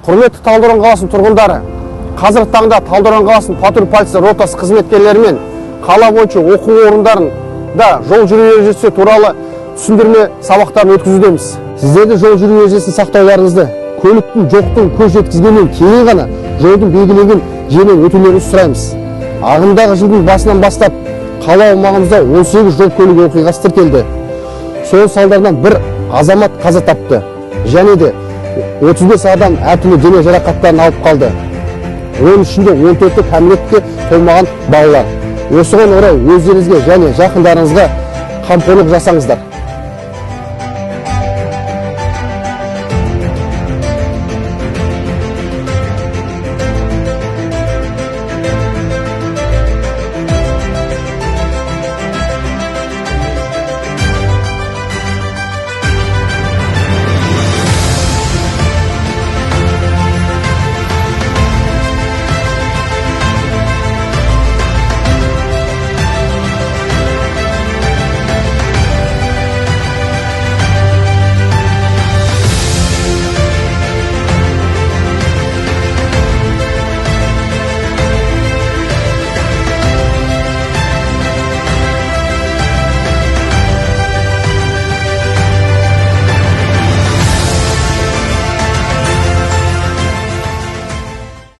Құрметті Талдықорған қаласының тұрғындары, қазіргі таңда Талдықорған қаласының патруль полиция ротасы қызметкерлерімен қала бойынша оқу орындарында жол жүру ережесі туралы түсіндірме сабақтарын өткізудеміз. Сіздерді жол жүру ережесін сақтауларыңызды, көліктің жоқтың көз жеткізгеннен кейін ғана жолдың белгіленген жерінен өтулеріңізді сұраймыз. Ағымдағы жылдың басынан бастап қала аумағымызда 18 жол көлік оқиғасы тіркелді. Соның салдарынан бір азамат қаза тапты, және де 35 адам әртүрлі дене жарақаттарын алып қалды. Оның ішінде 14-і кәмелетке толмаған балалар. Осыған орай өздеріңізге және жақындарыңызға қамқорлық жасаңыздар.